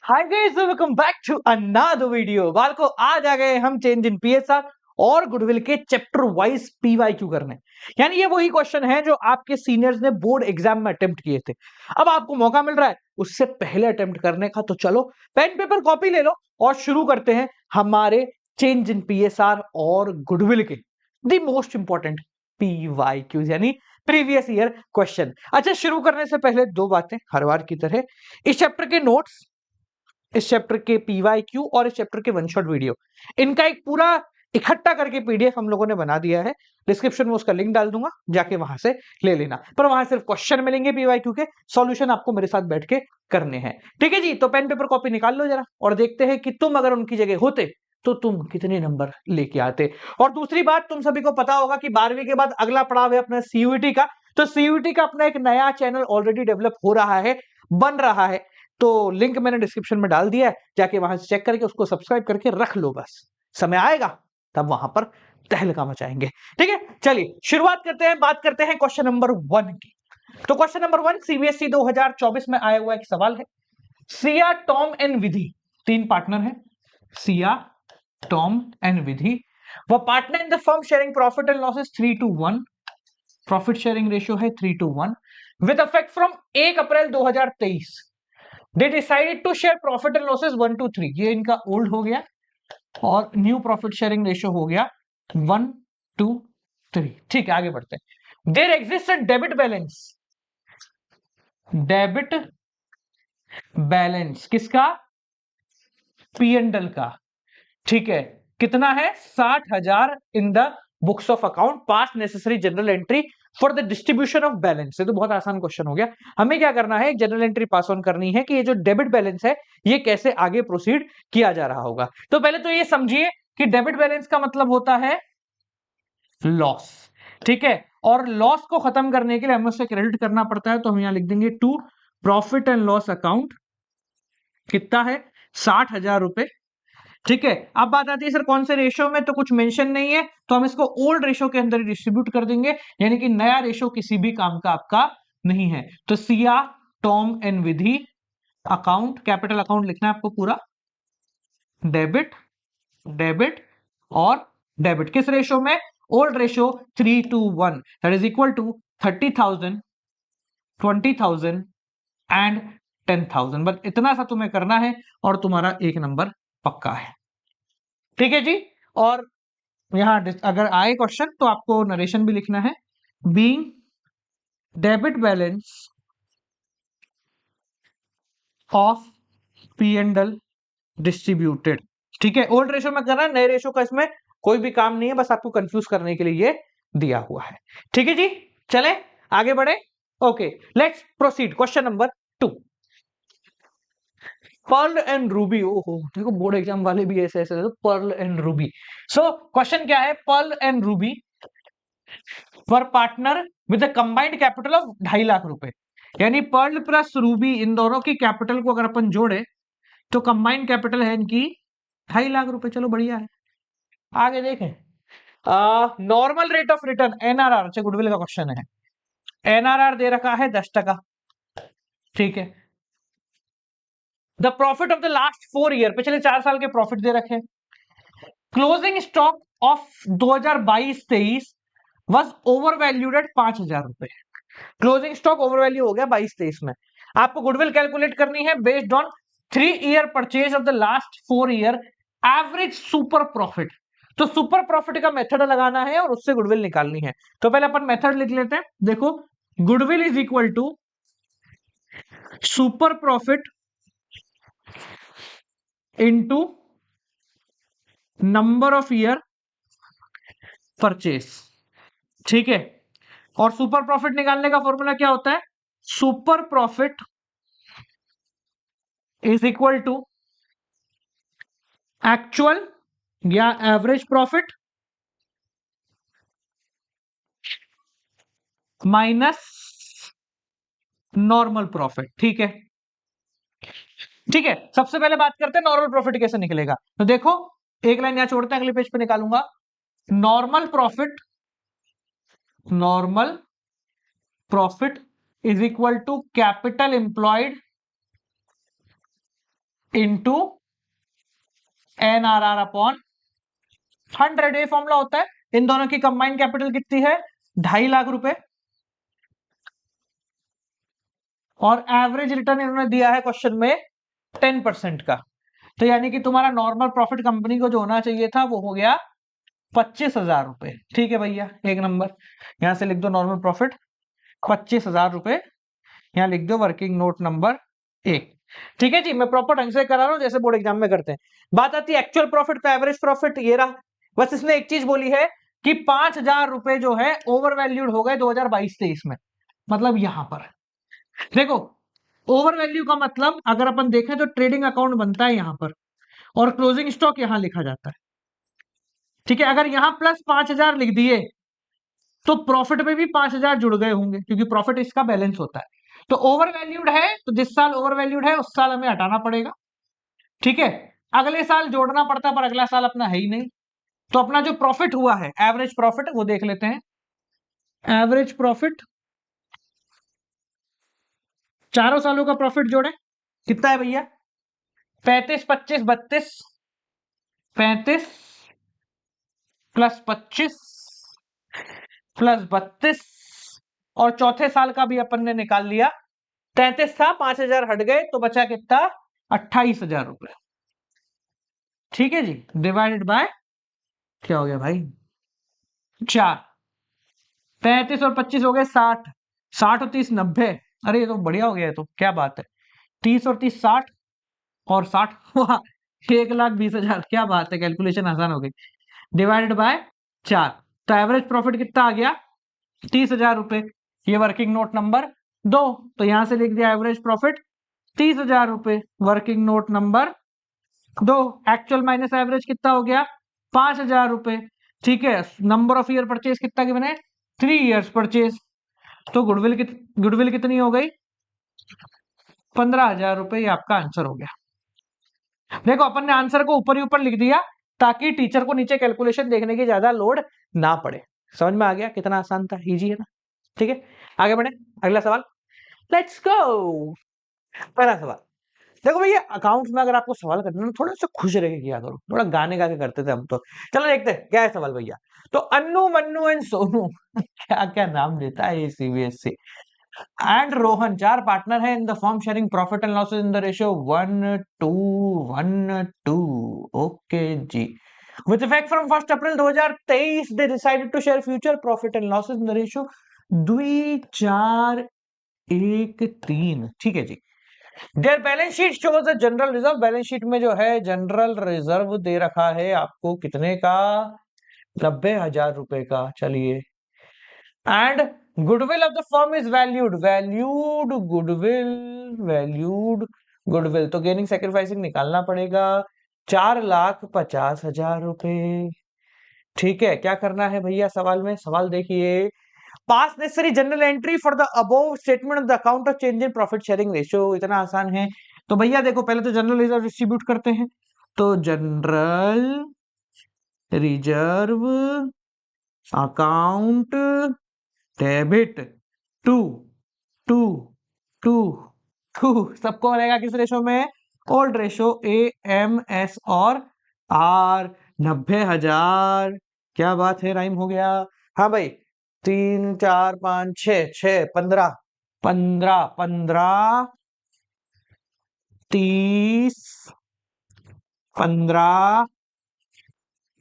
Hi guys, welcome back to another video. बालको आज आ गए हम चेंज इन पीएसआर और गुडविल के चैप्टर वाइज पीवाईक्यू करने। यानी ये वही क्वेश्चन है जो आपके सीनियर्स ने बोर्ड एग्जाम में अटेम्प्ट किए थे। अब आपको मौका मिल रहा है उससे पहले अटेम्प्ट करने का, तो चलो पेन पेपर कॉपी ले लो और शुरू करते हैं हमारे चेंज इन पीएसआर और गुडविल के द मोस्ट इंपॉर्टेंट पीवाईक्यू यानी प्रीवियस ईयर क्वेश्चन। अच्छा, शुरू करने से पहले दो बातें हर बार की तरह। इस चैप्टर के नोट्स, इस चैप्टर के पीवाईक्यू और इस चैप्टर के वन शॉट वीडियो, इनका एक पूरा इकट्ठा करके पीडीएफ हम लोगों ने बना दिया है। डिस्क्रिप्शन में उसका लिंक डाल दूंगा, जाके वहां से ले लेना। पर वहां सिर्फ क्वेश्चन मिलेंगे, पीवाईक्यू के सॉल्यूशन आपको मेरे साथ बैठ के करने हैं। ठीक है जी, तो पेन पेपर कॉपी निकाल लो जरा और देखते हैं कि तुम अगर उनकी जगह होते तो तुम कितने नंबर लेके आते। और दूसरी बात, तुम सभी को पता होगा कि 12वीं के बाद अगला पड़ाव है अपना सीयूईटी का। तो सीयूईटी का अपना एक नया चैनल ऑलरेडी डेवलप हो रहा है, बन रहा है। तो लिंक मैंने डिस्क्रिप्शन में डाल दिया है, जाके वहां से चेक करके उसको सब्सक्राइब करके रख लो। बस समय आएगा तब वहां पर तहलका मचाएंगे। ठीक है, चलिए शुरुआत करते हैं, बात करते हैं क्वेश्चन नंबर 1 की। तो क्वेश्चन नंबर 1 सीबीएसई 2024 में आया हुआ एक सवाल है। सिया, टॉम एंड विधि तीन पार्टनर है। सिया, टॉम एंड विधि वो partner in the firm sharing profit and losses 3:1। Profit sharing ratio है 3:1 with effect from 1 April 2023। They decided to share profit and losses 1:3। ये इनका ओल्ड हो गया और न्यू प्रॉफिट शेयरिंग रेशियो हो गया 1:3। ठीक है, आगे बढ़ते हैं। There exist debit balance, debit balance किसका? पीएनडल का। ठीक है, कितना है? 60,000 in the books of account, pass necessary journal entry for the distribution of balance. ये तो बहुत आसान क्वेश्चन हो गया। हमें क्या करना है, एक जनरल एंट्री पास ऑन करनी है कि ये जो डेबिट बैलेंस है ये कैसे आगे प्रोसीड किया जा रहा होगा। तो पहले तो ये समझिए कि डेबिट बैलेंस का मतलब होता है लॉस। ठीक है, और लॉस को खत्म करने के लिए हमें उससे क्रेडिट करना पड़ता है। तो हम यहां लिख देंगे to profit and loss account. कितना है? 60,000 रुपए। ठीक है, अब बात आती है सर कौन से रेशो में, तो कुछ मेंशन नहीं है, तो हम इसको ओल्ड रेशो के अंदर डिस्ट्रीब्यूट कर देंगे, यानी कि नया रेशो किसी भी काम का आपका नहीं है। तो Siya, Tom and Vidhi account, capital account लिखना है आपको पूरा, डेबिट, डेबिट और डेबिट। किस रेशो में? Old ratio 3:1, that is equal to 30,000, 20,000 and 10,000। बस इतना सा तुम्हें करना है और तुम्हारा एक नंबर पक्का है। ठीक है जी, और यहां अगर आए क्वेश्चन तो आपको नरेशन भी लिखना है। Being debit balance of P and L distributed. ठीक है, ओल्ड रेशो में करना है, नए रेशो का इसमें कोई भी काम नहीं है, बस आपको कंफ्यूज करने के लिए ये दिया हुआ है। ठीक है जी, चले आगे बढ़े। Okay, let's proceed. Question number 2, Perl and Ruby. ओहो, देखो बोर्ड एग्जाम वाले भी ऐसे ऐसे, Perl and Ruby. So question क्या है? पर्ल एंड रूबी पर partner with combined capital of 2.5 lakh रुपए। यानी पर्ल प्लस रूबी, इन दोनों की कैपिटल को अगर अपन जोड़े तो कंबाइंड कैपिटल है इनकी 2.5 लाख रुपए। चलो बढ़िया है, आगे देखें। Normal rate of return NRR, अच्छा गुडविल का क्वेश्चन है। एनआरआर दे रखा है 10%। ठीक है, the profit of the last 4 year, पिछले 4 साल के प्रॉफिट दे रखे हैं। Closing stock of 2022-23 was over valued at 5,000 रुपए। क्लोजिंग स्टॉक ओवर वैल्यू हो गया 22-23 में। आपको गुडविल कैलकुलेट करनी है based on 3 year purchase of the last 4 year average super profit. तो सुपर प्रॉफिट का मेथड लगाना है और उससे गुडविल निकालनी है। तो पहले अपन मेथड लिख लेते हैं। देखो, goodwill is equal to super profit into number of year purchase. ठीक है, और सुपर प्रॉफिट निकालने का फॉर्मूला क्या होता है? Super profit is equal to actual या average profit minus normal profit. ठीक है, ठीक है, सबसे पहले बात करते हैं नॉर्मल प्रॉफिट कैसे निकलेगा। तो देखो, एक लाइन यहां छोड़ते हैं, अगले पेज पे निकालूंगा। Normal profit, normal profit is equal to capital employed into NRR upon 100। ये फॉर्मूला होता है। इन दोनों की कंबाइंड कैपिटल कितनी है? 2.5 लाख रुपए। और एवरेज रिटर्न इन्होंने दिया है क्वेश्चन में 10% का। तो यानी कि तुम्हारा नॉर्मल प्रॉफिट कंपनी को जो होना चाहिए था वो हो गया 25,000 रुपए। ठीक है भैया, एक नंबर। यहां से लिख दो नॉर्मल प्रॉफिट 25,000 रुपए। यहाँ लिख दो वर्किंग नोट नंबर 1। ठीक है जी, मैं प्रॉपर ढंग से करा रहा हूं जैसे बोर्ड एग्जाम में करते हैं। बात आती है एक्चुअल प्रॉफिट का। एवरेज प्रॉफिट ये रहा। बस इसने एक चीज बोली है कि 5,000 रुपए जो है ओवर वैल्यूड हो गए 2022-23 में। मतलब यहां पर देखो, ओवर वैल्यू का मतलब अगर अपन देखें तो ट्रेडिंग अकाउंट बनता है यहां पर और क्लोजिंग स्टॉक यहां लिखा जाता है। ठीक है, अगर यहां प्लस 5,000 लिख दिए तो प्रॉफिट में भी 5,000 जुड़ गए होंगे क्योंकि प्रॉफिट इसका बैलेंस होता है। तो ओवर वैल्यूड है तो जिस साल ओवर वैल्यूड है उस साल हमें हटाना पड़ेगा। ठीक है, अगले साल जोड़ना पड़ता पर अगला साल अपना है ही नहीं। तो अपना जो प्रॉफिट हुआ है एवरेज प्रॉफिट वो देख लेते हैं। एवरेज प्रॉफिट चारों सालों का प्रॉफिट जोड़े, कितना है भैया? 35, 25, 32। 35 प्लस 25 प्लस 32 और चौथे साल का भी अपन ने निकाल लिया। 33 था, 5,000 हट गए तो बचा कितना? 28,000 रुपए। ठीक है जी, डिवाइडेड बाय क्या हो गया भाई? 4। 35 और 25 हो गए 60। 60 और 30 90। अरे ये तो बढ़िया हो गया, है तो क्या बात है। 30 और 30 60 और 60 वाह, 1,20,000। क्या बात है, कैलकुलेशन आसान हो गई। Divided by 4। तो एवरेज प्रॉफिट कितना आ गया? 30,000 रुपए। ये वर्किंग नोट नंबर 2। तो यहां से लिख दिया एवरेज प्रॉफिट 30,000 रुपए। Working note number 2। Actual minus average कितना हो गया? 5,000 रुपए। ठीक है, नंबर ऑफ ईयर परचेज कितना गिवन है? 3 इयर्स परचेज। तो गुडविल कितनी हो गई? 15,000 रुपए। ये आपका आंसर हो गया। देखो, अपन ने आंसर को ऊपर ही ऊपर लिख दिया ताकि टीचर को नीचे कैलकुलेशन देखने की ज्यादा लोड ना पड़े। समझ में आ गया कितना आसान था? इजी है ना? ठीक है, आगे बढ़े। अगला सवाल, लेट्स गो। पहला सवाल देखो भैया, अकाउंट्स में अगर आपको सवाल करना है थोड़ा सा खुश रह के किया करो, थोड़ा गाने गा के करते थे हम तो। चलो देखते हैं क्या है सवाल भैया। तो अन्नू मन्नू एंड सोनू क्या क्या नाम देता है ये सीबीएसई। एंड रोहन चार पार्टनर है in the firm sharing profit and losses in the ratio 1:1:2। Okay जी। With effect from 1 April 2023 they decided to share future profit and losses in the ratio 2:4:1:3। ठीक है जी। Their balance sheet shows a general reserve. Balance sheet में जो है general reserve दे रखा है आपको कितने का? 90,000 रुपए का। चलिए, and goodwill of the firm is valued. Valued goodwill, valued goodwill तो गेनिंग सेक्रीफाइसिंग निकालना पड़ेगा 4,50,000 रुपए। ठीक है, क्या करना है भैया सवाल में? सवाल देखिए, पास necessary journal entry for the above statement of the account of change in profit sharing ratio. इतना आसान है। तो भैया देखो, पहले तो जनरल रिजर्व डिस्ट्रीब्यूट करते हैं। तो general reserve account debit to to to to सबको रहेगा किस रेशो में? ओल्ड रेशो AMS और R। 90,000। क्या बात है, राइम हो गया। हाँ भाई, 3 4 5 6 6 15 15 15 30 15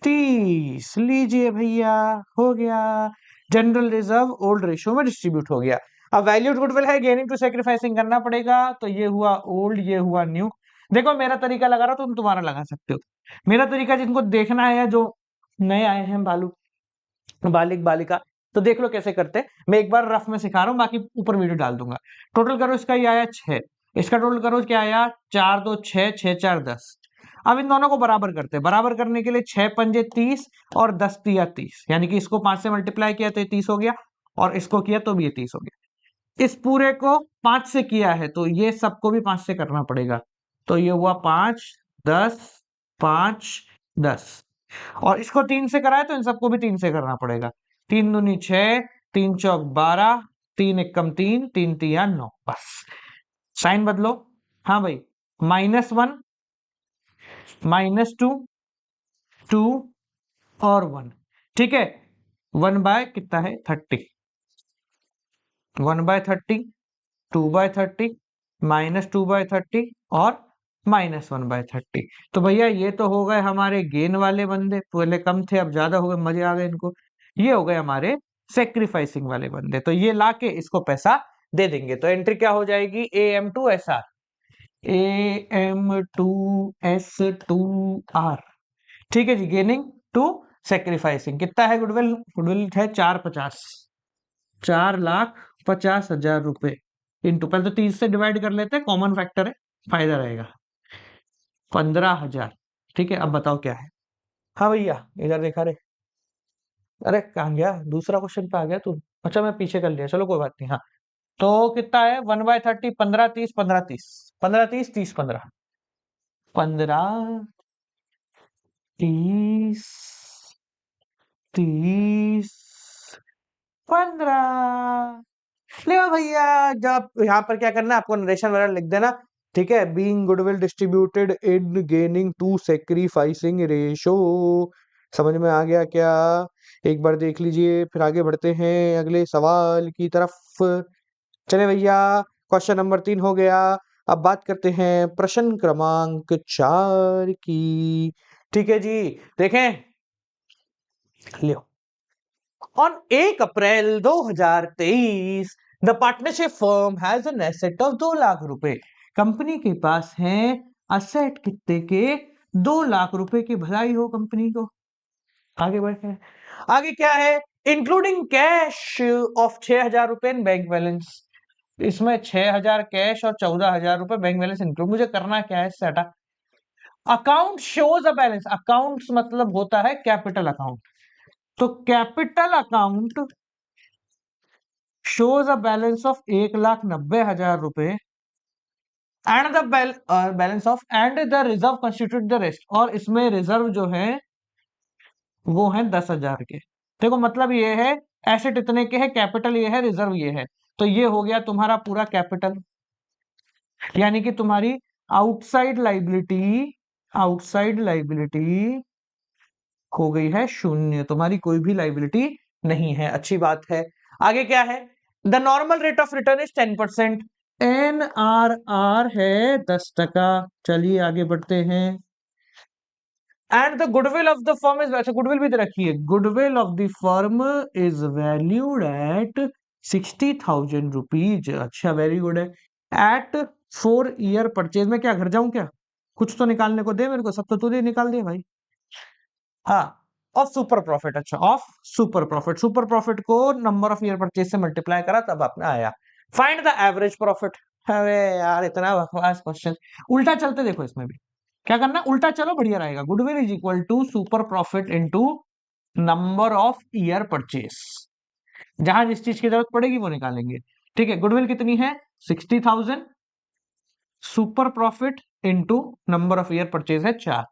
30। लीजिए भैया, हो गया। जनरल रिजर्व ओल्ड रेशियो में डिस्ट्रीब्यूट हो गया। अब वैल्यूड गुडविल है, गेनिंग टू सेक्रीफाइसिंग करना पड़ेगा। तो ये हुआ ओल्ड, ये हुआ न्यू। देखो, मेरा तरीका लगा रहा, तुम तुम्हारा लगा सकते हो। मेरा तरीका जिनको देखना है, जो नए आए हैं बालिक बालिका, तो देख लो कैसे करते हैं। मैं एक बार रफ में सिखा रहा हूँ, बाकी ऊपर वीडियो डाल दूंगा। टोटल करो, इसका ये आया 6। इसका टोटल करो क्या आया? 4 2 6 6 4 10। अब इन दोनों को बराबर करते हैं। बराबर करने के लिए 6 पंजे 30 और 10 तिया 30, यानी कि इसको 5 से मल्टीप्लाई किया तो ये 30 हो गया और इसको किया तो भी ये 30 हो गया। इस पूरे को 5 से किया है तो ये सबको भी 5 से करना पड़ेगा। तो ये हुआ 5 10 5 10 और इसको 3 से कराए तो इन सबको भी 3 से करना पड़ेगा। 3 दूनी 6, 3 चौक 12, 3 एकम 3, 3 तिया 9। बस साइन बदलो। हाँ भाई, -1 -2, 2 और 1। ठीक है, 1 बाय कितना है 30, 1 बाय 30, 2 बाय 30, -2/30 और -1/30। तो भैया ये तो हो गए हमारे गेन वाले बंदे, पहले कम थे अब ज्यादा हो गए, मजे आ गए इनको। ये हो गए हमारे सेक्रीफाइसिंग वाले बंदे, तो ये लाके इसको पैसा दे देंगे। तो एंट्री क्या हो जाएगी, AM2SR, AM2S2R। ठीक है जी, गेनिंग टू सेक्रीफाइसिंग। कितना है गुडविल, गुडविल है 450, 4,50,000 रुपए इंटू, पहले तो 30 से डिवाइड कर लेते हैं, कॉमन फैक्टर है, फायदा रहेगा, 15,000। ठीक है, अब बताओ क्या है। हाँ भैया इधर देखा रे, अरे कहाँ गया, दूसरा क्वेश्चन पे आ गया तू। अच्छा मैं पीछे कर लिया, चलो कोई बात नहीं। हाँ तो कितना है 1/30, 15 30 15 30, 15 30 30 15, 15 30 30 15। ले भैया, जब यहाँ पर क्या करना है आपको, नरेशन वगैरह लिख देना। ठीक है, being goodwill distributed in gaining to sacrificing ratio. समझ में आ गया क्या? एक बार देख लीजिए, फिर आगे बढ़ते हैं अगले सवाल की तरफ। चले भैया, क्वेश्चन नंबर 3 हो गया। अब बात करते हैं प्रश्न क्रमांक 4 की। ठीक है जी, देखें, लियो। On 1 April 2023, the partnership firm has an asset of 2 lakh रुपए। कंपनी के पास है असेट कितने के, 2 लाख रुपए की। भलाई हो कंपनी को। आगे बढ़ते हैं, आगे क्या है, इंक्लूडिंग कैश ऑफ 6,000 रुपए इन बैंक बैलेंस। इसमें 6,000 कैश और 14,000 रुपए बैंक बैलेंस इंक्लूड। मुझे करना क्या है, इससे हटा। Account shows a balance, accounts मतलब होता है कैपिटल अकाउंट, तो capital account shows a balance of 1,90,000 रुपए and the balance of and the reserve constitute the rest. और इसमें रिजर्व जो है वो है 10,000 के। देखो मतलब ये है, एसेट इतने के है, कैपिटल ये है, रिजर्व ये है, तो ये हो गया तुम्हारा पूरा कैपिटल। यानी कि तुम्हारी आउटसाइड लाइबिलिटी, आउटसाइड लाइबिलिटी हो गई है शून्य, तुम्हारी कोई भी लाइबिलिटी नहीं है। अच्छी बात है। आगे क्या है, the normal rate of return is 10%, NRR है 10%। चलिए आगे बढ़ते हैं। And the goodwill of the firm is, अच्छा गुडविल भी दे रखी है, goodwill of the firm is valued eight 60,000 rupees. अच्छा वेरी गुड है। एट 4 ईयर परचेज में क्या घर जाऊं क्या, कुछ तो निकालने को दे मेरे को, सब तो तूने निकाल दिया भाई। हाँ, ऑफ सुपर प्रॉफिट। अच्छा of super profit, super profit को नंबर ऑफ ईयर परचेज से मल्टीप्लाई करा तब अपना आया। Find the average profit. अरे यार इतना बकवास क्वेश्चन। उल्टा चलते देखो, इसमें भी क्या करना, उल्टा चलो बढ़िया रहेगा। Goodwill is equal to super profit into number of year purchase, जहां जिस चीज की जरूरत पड़ेगी वो निकालेंगे। ठीक है, गुडविल कितनी है 60,000, super profit into number of year purchase है 4,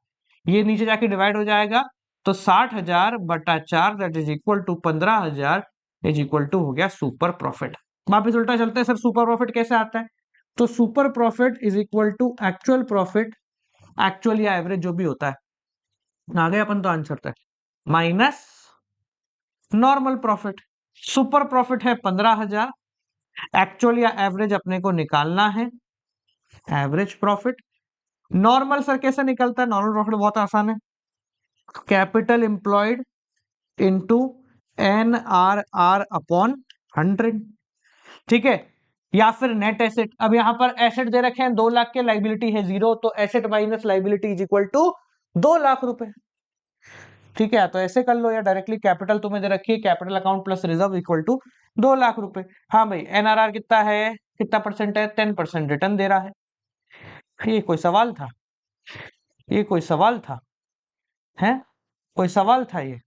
ये नीचे जाके डिवाइड हो जाएगा, तो 60,000 बटा 4 that is equal to 15,000 is equal to हो गया सुपर प्रॉफिट। वापिस उल्टा चलते हैं, सर सुपर प्रॉफिट कैसे आता है, तो super profit is equal to actual profit, actual या एवरेज जो भी होता है, आ गए अपन तो आंसर तक, minus normal profit. Super profit है 15,000, एक्चुअल या एवरेज अपने को निकालना है, एवरेज प्रॉफिट। नॉर्मल सर कैसे निकलता है, नॉर्मल प्रॉफिट बहुत आसान है, capital employed into NRR upon 100। ठीक है, या फिर नेट एसेट। अब यहां पर एसेट दे रखे हैं 2 लाख के, लाइबिलिटी है 0, तो asset minus liability is equal to 2 lakh रुपए। ठीक है, तो ऐसे कर लो, या डायरेक्टली कैपिटल तुम्हें दे रखी है, capital account plus reserve equal to 2 lakh रुपए। हाँ भाई, NRR कितना है, कितना परसेंट है, 10% रिटर्न दे रहा है। ये कोई सवाल था, ये कोई सवाल था, है कोई सवाल था ये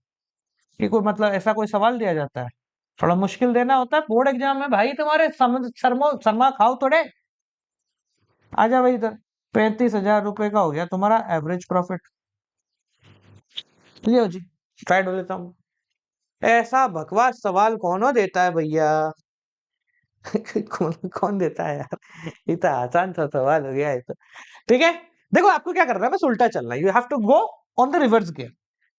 कोई मतलब ऐसा कोई सवाल दिया जाता है, थोड़ा मुश्किल देना होता है बोर्ड एग्जाम में भाई, तुम्हारे समझ शर्मा शर्मा खाओ थोड़े। आजा भाई इधर, 35,000 रुपए का हो गया तुम्हारा एवरेज प्रॉफिट। लियो जी, ट्राई कर लेता हूँ। ऐसा बकवास सवाल कौन देता है भैया? कौन कौन देता है यार, इतना आसान सा सवाल हो गया है तो। ठीक है, देखो आपको क्या करना है, बस उल्टा चलना है, you have to go on the reverse gear,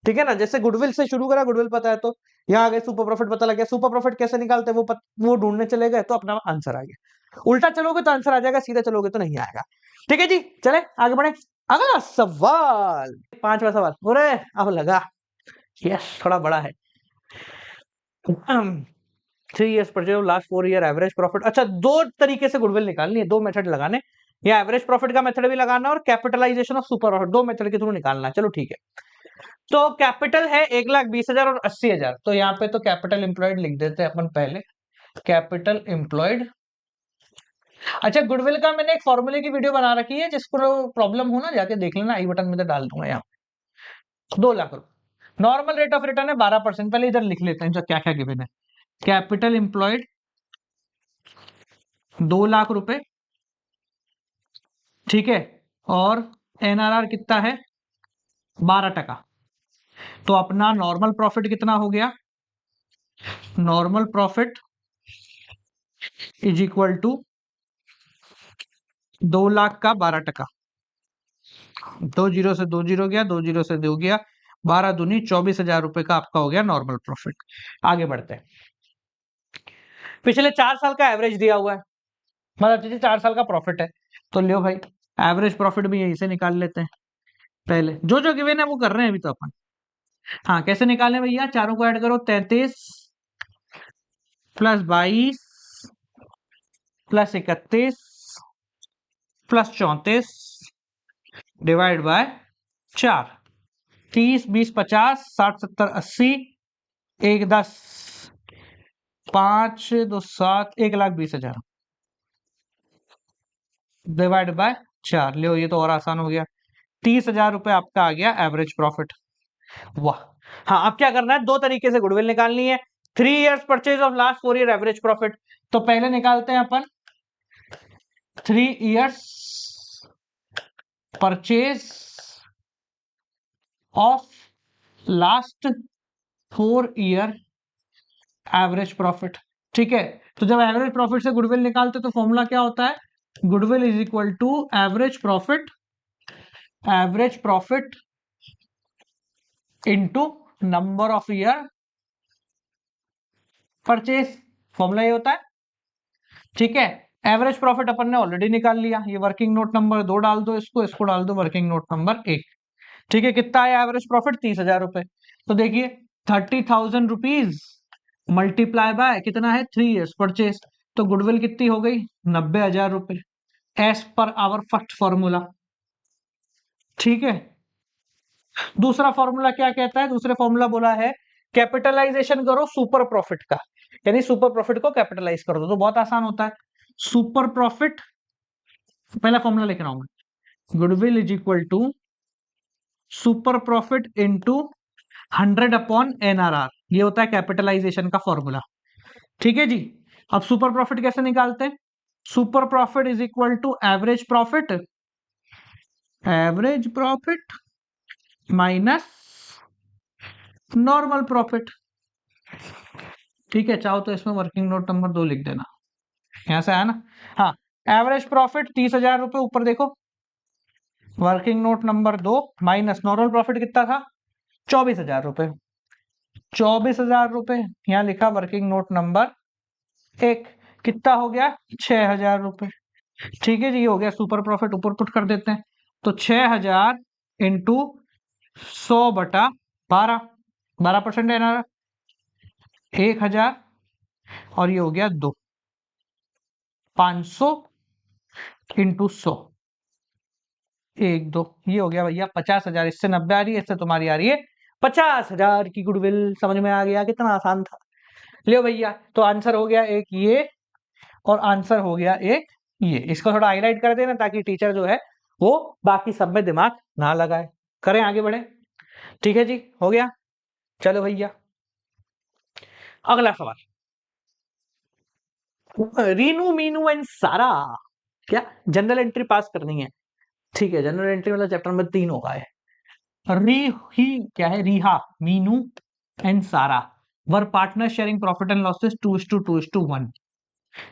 ठीक है ना। जैसे गुडविल से शुरू करा, गुडविल पता है तो यहाँ आ गए, सुपर प्रॉफिट पता लग गया, सुपर प्रॉफिट कैसे निकालते हैं वो ढूंढने चले गए तो अपना आंसर आ गया। उल्टा चलोगे तो आंसर आ जाएगा, सीधा चलोगे तो नहीं आएगा। ठीक है जी, चले आगे बढ़े। अगला सवाल, पांचवा सवाल, अरे अब लगा, यस थोड़ा बड़ा है। 3 years purchase, last 4 year average profit. अच्छा, दो तरीके से गुडविल निकालनी है, दो मेथड लगाने, या एवरेज प्रॉफिट का मेथड भी लगाना और कैपिटलाइजेशन ऑफ सुपर प्रॉफिट, दो मेथड के थ्रू निकालना है। चलो ठीक है, तो कैपिटल है 1,20,000 और 80,000, तो यहाँ पे तो कैपिटल एम्प्लॉयड लिख देते हैं अपन पहले, कैपिटल एम्प्लॉयड। अच्छा, गुडविल का मैंने एक फॉर्मूले की वीडियो बना रखी है, जिसको प्रॉब्लम हो ना जाके देख लेना, आई बटन में तो डाल दूंगा। यहाँ 2 लाख रुपए नॉर्मल रेट ऑफ रिटर्न है 12%। पहले इधर लिख लेते हैं जो क्या क्या गिवन है। कैपिटल एम्प्लॉयड 2 लाख रुपए, ठीक है, और एनआरआर कितना है 12%। तो अपना नॉर्मल प्रॉफिट कितना हो गया, normal profit is equal to 2 lakh का 12%। 2 जीरो से 2 जीरो गया, 2 जीरो से 2 गया, 12 दूनी 24,000 रुपए का आपका हो गया नॉर्मल प्रॉफिट। आगे बढ़ते हैं, पिछले 4 साल का एवरेज दिया हुआ है, मतलब 4 साल का प्रॉफिट है, तो लियो भाई एवरेज प्रॉफिट भी यहीं से निकाल लेते हैं। पहले जो जो गिवन है वो कर रहे हैं अभी तो अपन। हाँ, कैसे निकालें भैया, चारों को ऐड करो, 33 plus 22 plus 31 plus 34 divide by 4, 30 20 50 60 70 80, 1 10 5 2 7, 1,20,000 divide by 4। लो ये तो और आसान हो गया, 30,000 रुपए आपका आ गया एवरेज प्रॉफिट। वाह। हाँ, अब क्या करना है, दो तरीके से गुडविल निकालनी है। 3 years purchase of last 4 year average profit, तो पहले निकालते हैं अपन 3 years purchase of last 4 year average profit. ठीक है, तो जब एवरेज प्रॉफिट से गुडविल निकालते तो फॉर्मूला क्या होता है, goodwill is equal to average profit into number of year purchase, formula ये होता है। ठीक है, एवरेज प्रॉफिट अपन ने ऑलरेडी निकाल लिया, ये वर्किंग नोट नंबर 2 डाल दो, इसको डाल दो वर्किंग नोट नंबर 1। ठीक है, कितना है एवरेज प्रॉफिट, 30,000 रुपए। तो देखिए 30,000 रुपीज मल्टीप्लाई बाय कितना है 3 years परचेज, तो गुडविल कितनी हो गई 90,000 रुपए, as per hour first formula. ठीक है, दूसरा फॉर्मूला क्या कहता है, दूसरे फॉर्मूला बोला है कैपिटलाइजेशन करो सुपर प्रॉफिट का, यानी सुपर प्रॉफिट को कैपिटलाइज कर दो, तो बहुत आसान होता है। सुपर प्रॉफिट, पहला फॉर्मूला लिख रहा हूं मैं, goodwill is equal to super profit into 100 upon NRR, ये होता है कैपिटलाइजेशन का फॉर्मूला। ठीक है जी, अब सुपर प्रॉफिट कैसे निकालते हैं, super profit is equal to average profit minus normal profit. ठीक है, चाहो तो इसमें वर्किंग नोट नंबर 2 लिख देना, यहां से आया ना। हाँ, एवरेज प्रॉफिट 30,000 रुपए, ऊपर देखो working note number 2 minus normal profit कितना था 24,000 रुपए, 24,000 रुपए यहाँ लिखा वर्किंग नोट नंबर 1, कितना हो गया 6,000 रुपए। ठीक है जी, ये हो गया सुपर प्रॉफिट, ऊपर पुट कर देते हैं, तो 6,000 इंटू 100/12, 12% है ना, 1,000, और ये हो गया 2, 500 इंटू 100, 1 2, ये हो गया भैया 50,000। इससे 90 आ रही है, इससे तुम्हारी आ रही है 50,000 की गुडविल। समझ में आ गया, कितना आसान था। लियो भैया, तो आंसर हो गया एक ये, और आंसर हो गया एक ये। इसको थोड़ा हाईलाइट कर देना ताकि टीचर जो है वो बाकी सब में दिमाग ना लगाए। करें आगे बढ़े, ठीक है जी, हो गया। चलो भैया, अगला सवाल, रीनू मीनू एंड सारा, क्या जनरल एंट्री पास करनी है। ठीक है, जनरल एंट्री वाला चैप्टर में 3 होगा है। री ही क्या है, रिहा, Meenu and Sara were partner sharing profit and losses 2:2:1।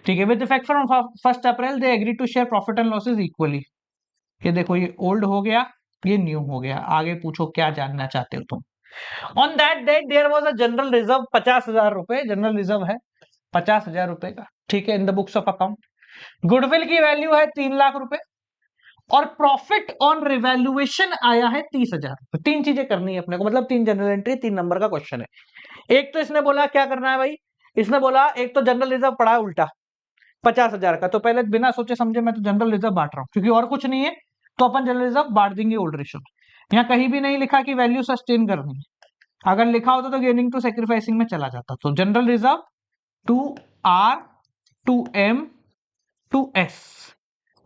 ठीक है, with effect from 1st April they agree to share profit and losses equally. ये देखो, ये ओल्ड हो गया, ये न्यू हो गया। आगे पूछो क्या जानना चाहते हो तुम। On that date there was a general reserve 50,000 रुपए, जनरल रिजर्व है 50,000 रुपए का, ठीक है, in the books of account. Goodwill की वैल्यू है 3 लाख रुपए, और प्रॉफिट ऑन रिवैल्यूएशन आया है 30,000। तीन चीजें करनी है अपने को, मतलब 3 जनरल एंट्री, 3 नंबर का क्वेश्चन है। एक तो इसने बोला क्या करना है भाई, इसने बोला एक तो जनरल रिजर्व पड़ा है उल्टा 50,000 का, तो पहले बिना सोचे समझे मैं तो जनरल रिजर्व बांट रहा हूं, क्योंकि और कुछ नहीं है, तो अपन जनरल रिजर्व बांट देंगे ओल्ड रेशियो में। यहाँ कहीं भी नहीं लिखा कि वैल्यू सस्टेन करनी है, अगर लिखा होता तो गेनिंग टू सेक्रीफाइसिंग में चला जाता। तो general reserve to R to M to S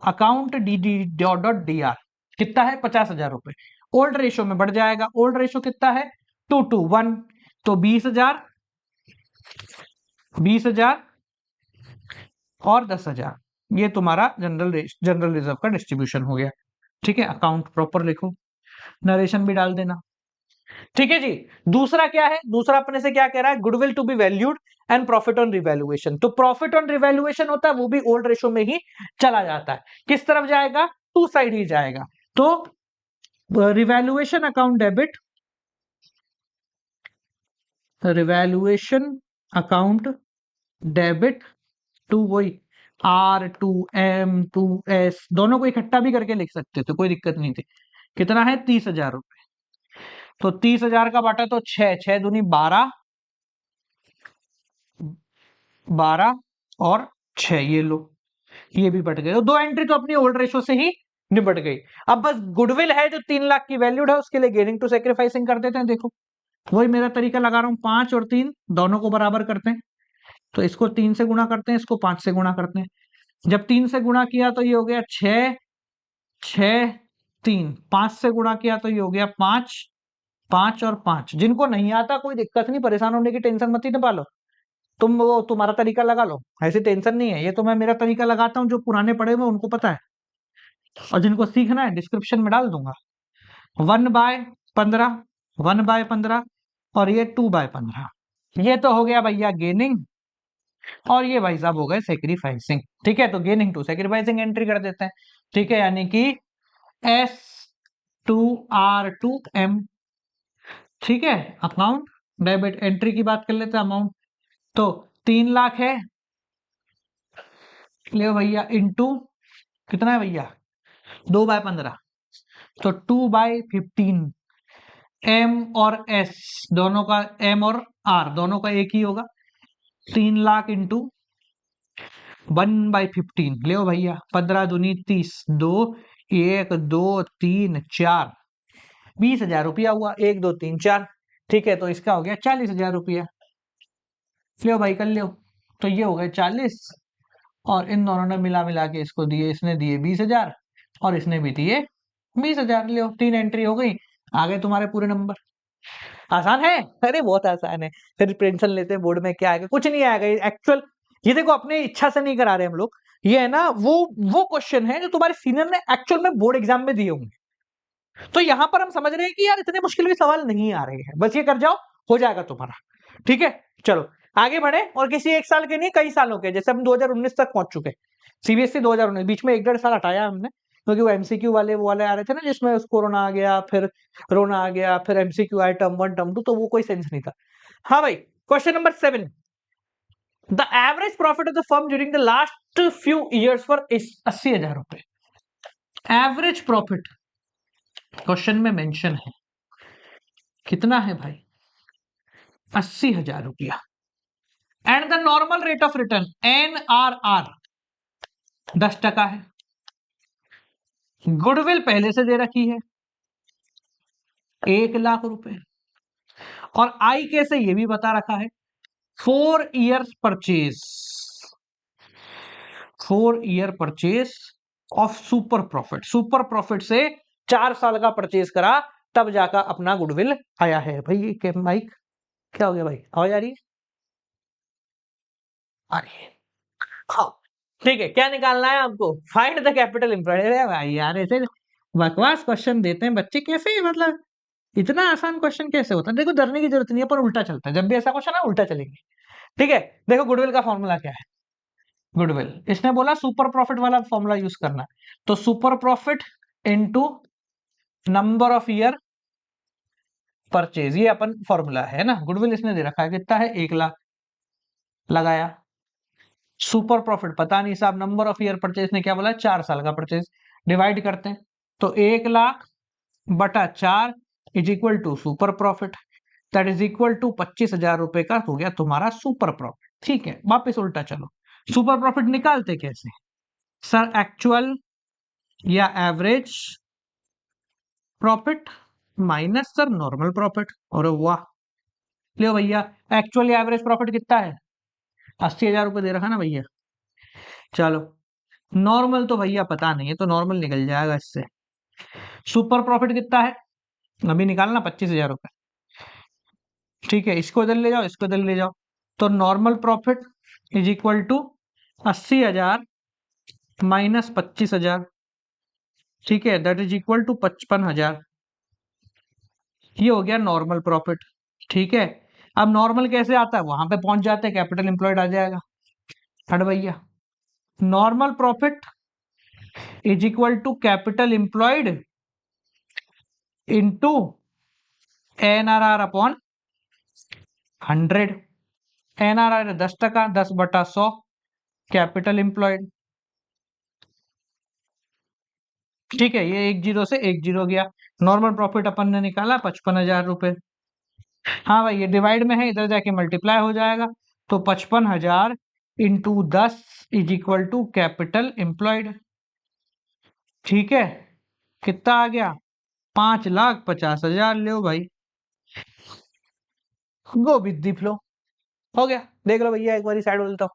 account D D dot dot D R कितना है 50,000 रुपए। ओल्ड रेशियो में बढ़ जाएगा, ओल्ड रेशियो कितना है 2:1, तो 20,000, 20,000 और 10,000, ये तुम्हारा जनरल रिजर्व का डिस्ट्रीब्यूशन हो गया। ठीक है, अकाउंट प्रॉपर लिखो, नरेशन भी डाल देना। ठीक है जी। दूसरा क्या है, दूसरा अपने से क्या कह रहा है, goodwill to be valued and profit on revaluation. तो प्रॉफिट ऑन रिवैल्यूएशन होता है, वो भी ओल्ड रेशियो में ही चला जाता है। किस तरफ जाएगा, टू साइड ही जाएगा। तो revaluation account debit, revaluation account debit to वही R2M2S, दोनों को इकट्ठा भी करके लिख सकते थे, कोई दिक्कत नहीं थी। कितना है 30,000 रुपए, तो 30,000 का बाटा तो 6, 6 दूनी 12, 12 और 6, ये लो, ये भी बट गए। तो दो एंट्री तो अपनी ओल्ड रेशो से ही निपट गई। अब बस गुडविल है जो 3 लाख की वैल्यूड है, उसके लिए गेनिंग टू सेक्रीफाइसिंग कर देते हैं। देखो वही मेरा तरीका लगा रहा हूं, 5 और 3 दोनों को बराबर करते हैं, तो इसको 3 से गुणा करते हैं, इसको 5 से गुणा करते हैं। जब 3 से गुणा किया तो ये हो गया 6, 6, 3, 5 से गुणा किया तो ये हो गया 5, 5 और 5। जिनको नहीं आता कोई दिक्कत नहीं, परेशान होने की टेंशन मत ही ना पालो, तुम वो तुम्हारा तरीका लगा लो, ऐसी टेंशन नहीं है। ये तो मैं मेरा तरीका लगाता हूँ, जो पुराने पढ़े हुए उनको पता है, और जिनको सीखना है डिस्क्रिप्शन में डाल दूंगा। 1/15, 1/15, और ये 2/15। ये तो हो गया भैया गेनिंग, और ये भाई साहब हो गए सेक्रीफाइसिंग। ठीक है, तो गेनिंग टू सेक्रीफाइसिंग एंट्री कर देते हैं। ठीक है, यानी कि S2R2M। ठीक है, अकाउंट डेबिट एंट्री की बात कर लेते हैं। अमाउंट तो 3 लाख है, ले भैया, इंटू कितना है भैया 2/15, तो 2/15। एम और एस दोनों का, एम और आर दोनों का एक ही होगा, 3 लाख इंटू 1/15। ले भैया, 15 दूनी 30, 2, 1, 2, 3, 4, 20,000 रुपया हुआ, 1, 2, 3, 4। ठीक है, तो इसका हो गया 40,000 रुपया। ले भाई कर लो, तो ये हो गए 40, और इन दोनों ने मिला मिला के इसको दिए, इसने दिए 20,000 और इसने भी दिए 20,000। ले 3 एंट्री हो गई, आ गए तुम्हारे पूरे नंबर। आसान है, अरे बहुत आसान है। फिर टेंशन लेते हैं बोर्ड में क्या आएगा, कुछ नहीं आएगा एक्चुअल। ये देखो अपने इच्छा से नहीं करा रहे हम लोग, ये है ना वो क्वेश्चन है जो तुम्हारे सीनियर ने एक्चुअल में बोर्ड एग्जाम में दिए होंगे। तो यहां पर हम समझ रहे हैं कि यार इतने मुश्किल के सवाल नहीं आ रहे हैं, बस ये कर जाओ हो जाएगा तुम्हारा। ठीक है, चलो आगे बढ़े। और किसी एक साल के नहीं, कई सालों के, जैसे हम 2019 तक पहुंच चुके। सीबीएसई 2019, बीच में 1-1.5 साल हटाया हमने, क्योंकि वो एमसीक्यू वाले वो वाले आ रहे थे ना, जिसमें कोरोना आ गया, फिर रोना आ गया, फिर एमसीक्यू आए टर्म 1 टर्म 2, तो वो कोई सेंस नहीं था। हाँ भाई, question number 7, the average profit of the firm during the last few years for 80,000 रुपए। एवरेज प्रॉफिट क्वेश्चन में मेंशन है, कितना है भाई 80,000 रुपया। And the normal rate of return NRR 10% है। गुडविल पहले से दे रखी है 1 लाख रुपए, और आई कैसे ये भी बता रखा है 4 years purchase, 4 year purchase of super profit. Super profit से 4 साल का परचेज करा, तब जाकर अपना गुडविल आया है। भाई के माइक क्या हो गया भाई, आवाज आ रही है? आ रही है, हाँ ठीक है। क्या निकालना है आपको, फाइंड द कैपिटल एम्प्लॉयड। अरे भाई यार ऐसे बकवास क्वेश्चन देते हैं बच्चे, कैसे मतलब इतना आसान क्वेश्चन कैसे होता है। देखो डरने की जरूरत नहीं है, पर उल्टा चलता है, जब भी ऐसा क्वेश्चन है उल्टा चलेंगे। ठीक है, देखो गुडविल का फॉर्मूला क्या है। गुडविल इसने बोला सुपर प्रॉफिट वाला फॉर्मूला यूज करना, तो super profit into number of year purchase, ये अपन फॉर्मूला है ना। गुडविल इसने दे रखा है कितना है, 1 लाख लगाया। सुपर प्रॉफिट पता नहीं साहब, नंबर ऑफ ईयर परचेज ने क्या बोला, 4 साल का परचेज। डिवाइड करते हैं तो 1 लाख बटा 4 is equal to super profit, that is equal to 25,000 रुपए का हो गया तुम्हारा सुपर प्रॉफिट। ठीक है, वापस उल्टा चलो, सुपर प्रॉफिट निकालते कैसे सर, एक्चुअल या average profit minus sir normal profit. और वाह, लो भैया, एक्चुअल या एवरेज प्रॉफिट कितना है, 80,000 रुपए दे रखा ना भैया। चलो, नॉर्मल तो भैया पता नहीं है, तो नॉर्मल निकल जाएगा इससे। सुपर प्रॉफिट कितना है अभी निकालना, 25,000 रुपए। ठीक है, इसको इधर ले जाओ, इसको इधर ले जाओ, तो normal profit is equal to 80,000 minus 25,000। ठीक है, दैट इज इक्वल टू 55,000। ये हो गया नॉर्मल प्रॉफिट। ठीक है, अब नॉर्मल कैसे आता है, वहां पे पहुंच जाते हैं, कैपिटल एम्प्लॉयड आ जाएगा। हट भैया, normal profit is equal to capital employed into NRR upon 100। NRR 10%, 10/100 capital employed. ठीक है, ये 1 0 से 1 0 गया। नॉर्मल प्रॉफिट अपन ने निकाला 55,000 रुपए। हाँ भाई, ये डिवाइड में है, इधर जाके मल्टीप्लाई हो जाएगा, तो 55,000 into 10 is equal to capital employed. ठीक है, कितना आ गया, 5,50,000। लो भाई, गो विद दी फ्लो, हो गया। देख लो भैया, एक बार साइड बोलता हूँ,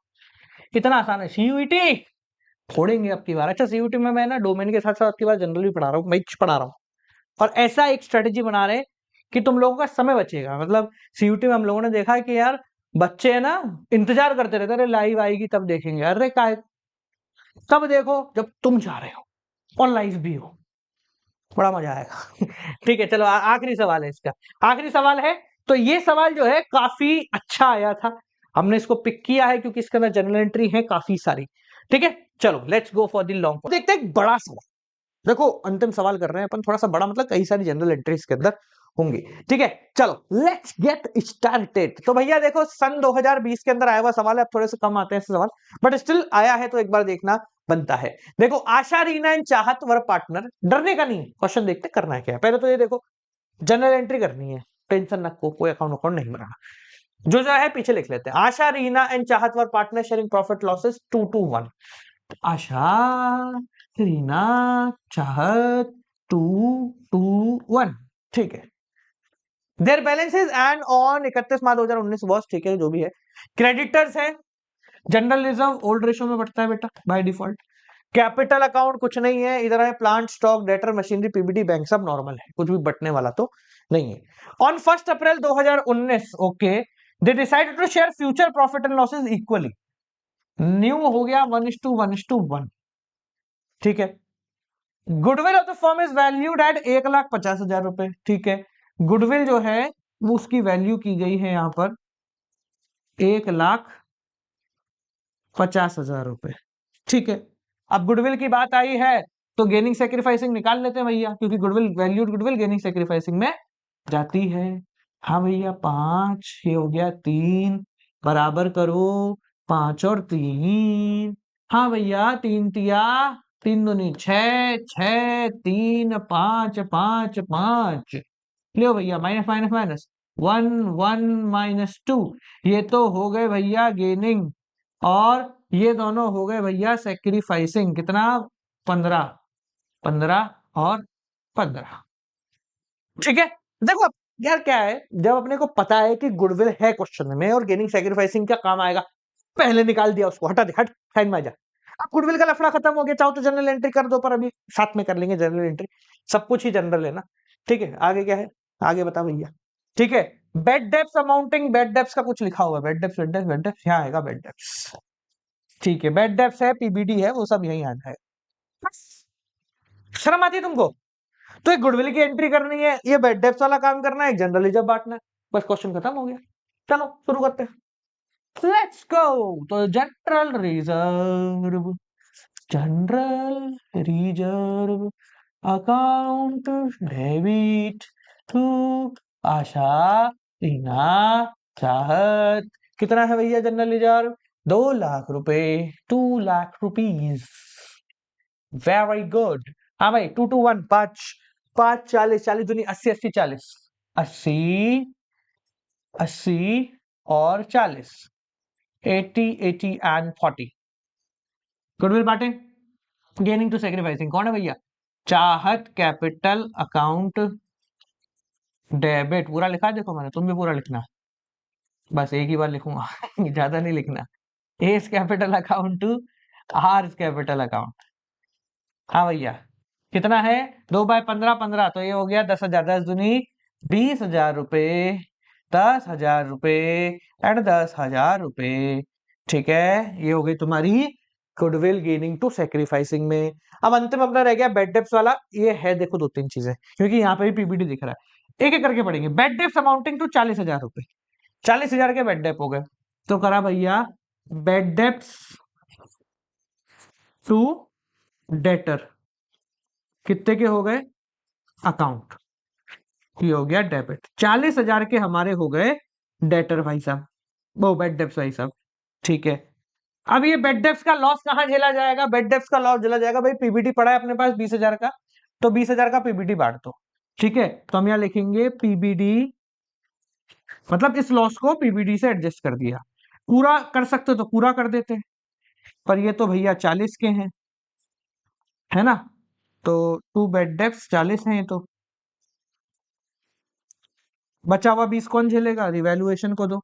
कितना आसान है। सीयूईटी फोड़ेंगे अब की बार। अच्छा, सीयूईटी में मैं ना डोमेन के साथ साथ की बार जनरल भी पढ़ा रहा हूँ, मैथ्स पढ़ा रहा हूँ, और ऐसा एक स्ट्रेटेजी बना रहे हैं कि तुम लोगों का समय बचेगा। मतलब सीयूटी में हम लोगों ने देखा है कि यार बच्चे है ना, इंतजार करते रहते, अरे लाइव आएगी तब देखेंगे। अरे काय, तब देखो जब तुम जा रहे हो और लाइव भी हो, बड़ा मजा आएगा। ठीक है, चलो आखिरी सवाल है इसका। आखिरी सवाल है, तो ये सवाल जो है काफी अच्छा आया था, हमने इसको पिक किया है क्योंकि इसके अंदर जनरल एंट्री है काफी सारी। ठीक है, चलो let's go for the long. देखते हैं एक बड़ा सवाल। देखो, अंतिम सवाल कर रहे हैं अपन, थोड़ा सा बड़ा, मतलब कई सारी जनरल एंट्रीज के अंदर होंगी। ठीक है, चलो लेट्स गेट स्टार्टेड। तो भैया देखो, सन 2020 के अंदर आया हुआ सवाल है, अब थोड़े से कम आते हैं ऐसे सवाल, बट स्टिल आया है तो एक बार देखना बनता है। देखो, आशा, Reena and Chahat were partner. डरने का नहीं, क्वेश्चन देखते करना है क्या है। पहले तो ये देखो, जनरल एंट्री करनी है, टेंशन रखो, कोई अकाउंट अकाउंट नहीं बनाना। जो है पीछे लिख लेते हैं, आशा, Reena and Chahat were partner sharing profit losses 2-1। Asha, Reena, Chahat, 2-1। ठीक है, their balances and on 31 March 2019 boss. ठीक है, जो भी है। क्रेडिटर्स है, जनरल रिजर्व ओल्ड रेशो में बढ़ता है बेटा बाय डिफॉल्ट। कैपिटल अकाउंट कुछ नहीं है, इधर है plant, stock, debtor, machinery, PBT, bank, सब नॉर्मल है, कुछ भी बटने वाला तो नहीं है। On 1 April 2019, okay, they decided to share future profit and losses equally. New हो गया 1:1:1। ठीक है, goodwill of the firm is valued at 1,50,000 रुपए। ठीक है, गुडविल जो है वो उसकी वैल्यू की गई है यहां पर 1,50,000 रुपए। ठीक है, अब गुडविल की बात आई है तो गेनिंग सेक्रीफाइसिंग निकाल लेते हैं भैया, क्योंकि goodwill, valued goodwill gaining sacrificing में जाती है। हाँ भैया, 5, ये हो गया 3, बराबर करो 5 और 3। हाँ भैया, 3 तिया 3 दूनी 6, 6 3 5 5 5। लियो भैया, माइनस माइनस माइनस 1 1 -2, ये तो हो गए भैया गेनिंग, और ये दोनों हो गए भैया सेक्रीफाइसिंग। कितना, 15, 15 और 15। ठीक है, देखो अब यार क्या है, जब अपने को पता है कि गुडविल है क्वेश्चन में और गेनिंग सेक्रीफाइसिंग का काम आएगा, पहले निकाल दिया उसको, हटा दे, हट साइड में आ जा। अब गुडविल का लफड़ा खत्म हो गया, चाहो तो जनरल एंट्री कर दो, पर अभी साथ में कर लेंगे जनरल एंट्री, सब कुछ ही जनरल है ना। ठीक है, आगे क्या है, आगे बता भैया। ठीक है, bad debts amounting, bad debts का कुछ लिखा हुआ है, bad debts, bad debts, bad debts, यहाँ आएगा बेड डेप्स। ठीक है, बेड डेप्स है, पीबीडी है, वो सब यही आ जाएगा। शर्म आती है तुमको, तो एक गुडविल की एंट्री करनी है, ये बेड डेप्स वाला काम करना है, एक जनरल रिजर्व बांटना है, बस क्वेश्चन खत्म हो गया। चलो शुरू करते हैं, लेट्स गो। तो general reserve, general reserve, account debit to Asha, Reena, Chahat. कितना है भैया जनरल रिजर्व? 2 लाख रुपए, 2 लाख रुपीज। Very good. हाँ भाई, 2 2 1 5 5 40, 40 दूनी 80, 80 40, 80, 80 और 40, 80, 80 एंड 40। गुडविल बांटे, गेनिंग टू सेक्रीफाइसिंग कौन है भैया? चाहत कैपिटल अकाउंट डेबिट। पूरा लिखा देखो मैंने, तुम भी पूरा लिखना, बस एक ही बार लिखूंगा ज्यादा नहीं लिखना। S capital account to R capital account. हाँ भैया, कितना है? 2/15 15, तो ये हो गया 10,000, 10 दूनी 20,000 रुपए, 10,000 रुपए एंड 10,000 रुपए। ठीक है, ये हो गई तुम्हारी गुडविल गेनिंग टू सेक्रीफाइसिंग में। अब अंतिम अपना रह गया बेड डेप्स वाला। ये है देखो 2 3 चीजें, क्योंकि यहाँ पे भी पीबीडी दिख रहा है, एक एक करके पढ़ेंगे। बेड डेप्स अमाउंटिंग टू 40,000 रुपए, 40,000 के बेड डेप हो गए। तो करा भैया बेड डेप्स टू डेटर, कितने के हो गए? अकाउंट, ये हो गया डेबिट। 40,000 के हमारे हो गए डेटर भाई साहब, वो बेड डेप्स भाई साहब। ठीक है, अब ये बेड डेप्स का लॉस कहां झेला जाएगा? बेड डेप्स का लॉस झेला जाएगा भाई, पीबीटी पड़ा है अपने पास 20,000 का, तो 20,000 का पीबीटी बांट दो। ठीक है, तो हम यहां लिखेंगे पीबीडी, मतलब इस लॉस को पीबीडी से एडजस्ट कर दिया। पूरा कर सकते तो पूरा कर देते, पर ये तो भैया 40 के हैं, है ना? तो टू बेड डेप्स 40 हैं, तो बचा हुआ 20 कौन झेलेगा? रिवैल्यूएशन को दो।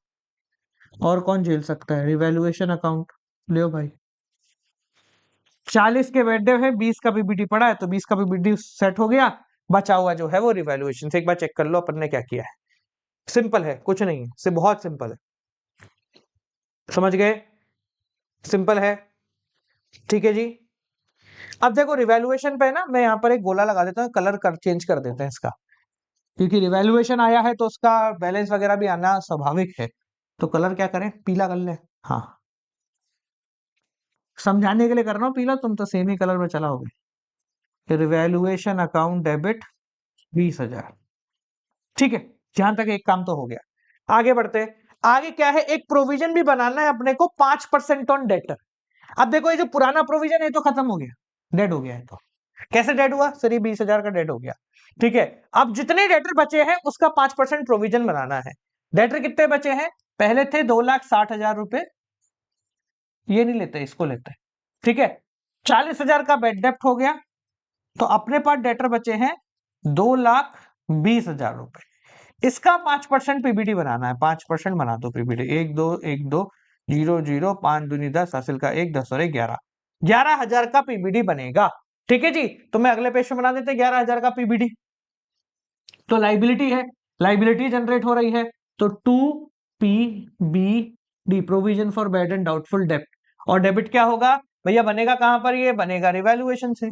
और कौन झेल सकता है? रिवैल्यूएशन अकाउंट ले भाई। 40 के बेड डेप है, 20 का पीबीटी पड़ा है, तो 20 का पीबीटी सेट हो गया। बचा हुआ जो है वो रिवैल्यूएशन से। एक बार चेक कर लो अपन ने क्या किया है। सिंपल है, कुछ नहीं है, से बहुत सिंपल है। समझ गए? सिंपल है, ठीक है जी। अब देखो रिवैल्यूएशन पे ना, मैं यहाँ पर एक गोला लगा देता हूँ, कलर कर चेंज कर देते हैं इसका, क्योंकि रिवैल्यूएशन आया है तो उसका बैलेंस वगैरह भी आना स्वाभाविक है। तो कलर क्या करें? पीला कर ले। हाँ, समझाने के लिए कर रहा हूँ पीला, तुम तो सेम ही कलर में चलाओगे। Revaluation account debit 20,000। ठीक है, जहां तक एक काम तो हो गया। आगे बढ़ते हैं। आगे क्या है? एक प्रोविजन भी बनाना है अपने को, 5% ऑन डेटर। अब देखो ये जो पुराना प्रोविजन है तो खत्म हो गया, डेड हो गया है। तो कैसे डेड हुआ? सर ये 20,000 का डेड हो गया। ठीक है, अब जितने डेटर बचे हैं उसका 5% प्रोविजन बनाना है। डेटर कितने बचे हैं? पहले थे 2,60,000 रुपए, ये नहीं लेते, इसको लेते हैं। ठीक है, 40,000 का बेड डेप्ट हो गया, तो अपने पास डेटर बचे हैं 2,20,000 रुपए। इसका 5% पीबीटी बनाना है। 5% बना दो पीबीटी। 1 2 1 2 0 0 5 दूनी 10, हासिल का 1 10 और 1 11, 11,000 का पीबीटी बनेगा। ठीक है जी, तो मैं अगले पेज में बना देते 11,000 का पीबीटी। तो लाइबिलिटी है, लाइबिलिटी जनरेट हो रही है, तो 2 PBD, provision for bad and doubtful डेब्ट। और डेबिट क्या होगा भैया? बनेगा कहां पर? ये बनेगा रिवैल्यूएशन से।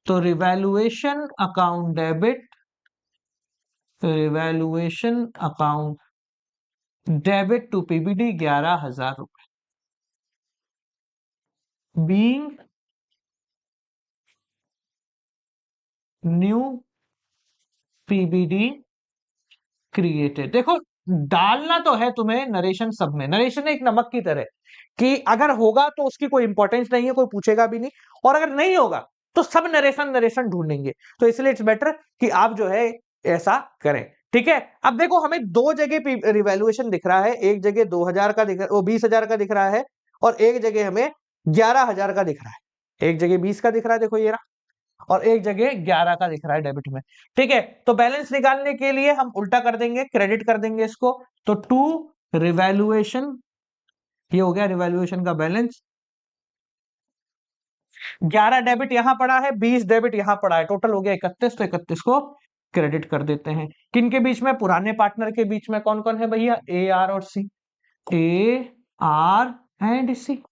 तो revaluation account debit, revaluation account debit to PBD 11,000 रुपए, बीइंग न्यू पीबीडी क्रिएटेड। देखो डालना तो है तुम्हें नरेशन सब में। नरेशन एक नमक की तरह, कि अगर होगा तो उसकी कोई इंपॉर्टेंस नहीं है, कोई पूछेगा भी नहीं, और अगर नहीं होगा तो सब नरेशन नरेशन ढूंढेंगे। तो इसलिए इट्स बेटर कि आप जो है ऐसा करें। ठीक है, अब देखो हमें 2 जगह रिवैल्यूएशन दिख रहा है। एक जगह 2,000 का दिख रहा है, वो 20,000 का दिख रहा है, और एक जगह हमें 11,000 का दिख रहा है। एक जगह 20 का दिख रहा है, देखो ये रहा, और एक जगह 11 का दिख रहा है डेबिट में। ठीक है, तो बैलेंस निकालने के लिए हम उल्टा कर देंगे, क्रेडिट कर देंगे इसको। तो टू रिवैल्यूएशन, ये हो गया रिवैल्यूएशन का बैलेंस। 11 डेबिट यहां पड़ा है, 20 डेबिट यहां पड़ा है, टोटल हो गया 31। तो 31 को क्रेडिट कर देते हैं। किन के बीच में? पुराने पार्टनर के बीच में। कौन कौन है भैया? ए आर और C, A R and C.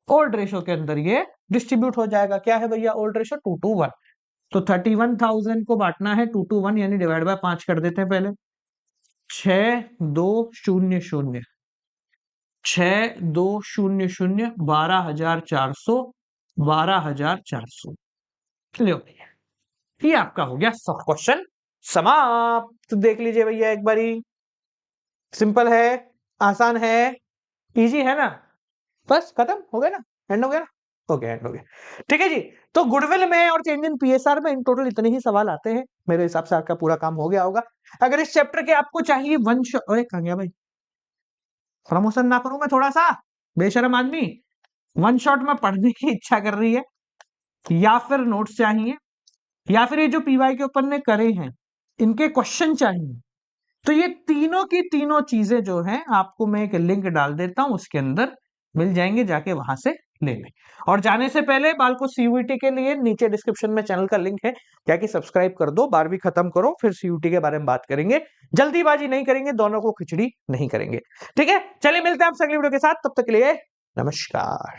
Old ratio के अंदर ये डिस्ट्रीब्यूट हो जाएगा। क्या है भैया ओल्ड रेशो? 2:1। तो 31,000 को बांटना है 2:1, यानी डिवाइड बाय 5 कर देते हैं पहले। 6,2,0,0, 6,2,0,0, 12,400, 12,400 लो भैया। ये आपका हो गया शॉर्ट क्वेश्चन समाप्त। देख लीजिए भैया एक बारी, सिंपल है, आसान है, इजी है ना, बस खत्म हो गया ना, एंड हो गया ना, ओके एंड हो गया। ठीक है जी, तो गुडविल में और चेंज इन पीएसआर में इन टोटल इतने ही सवाल आते हैं। मेरे हिसाब से आपका पूरा काम हो गया होगा। अगर इस चैप्टर के आपको चाहिए वन शॉट, अरे कहां गया भाई, प्रमोशन ना करूं मैं थोड़ा सा, बेशरम आदमी। वन शॉट में पढ़ने की इच्छा कर रही है, या फिर नोट्स चाहिए, या फिर ये जो पीवाई के ऊपर ने करे हैं इनके क्वेश्चन चाहिए, तो ये तीनों की तीनों चीजें जो हैं आपको मैं एक लिंक डाल देता हूं, उसके अंदर मिल जाएंगे, जाके वहां से ले लें। और जाने से पहले बालको सीयूईटी के लिए नीचे डिस्क्रिप्शन में चैनल का लिंक है, जाके सब्सक्राइब कर दो। 12वीं खत्म करो, फिर सीयूईटी के बारे में बात करेंगे। जल्दीबाजी नहीं करेंगे, दोनों को खिचड़ी नहीं करेंगे। ठीक है, चलिए मिलते हैं आपसे अगली वीडियो के साथ, तब तक के लिए नमस्कार।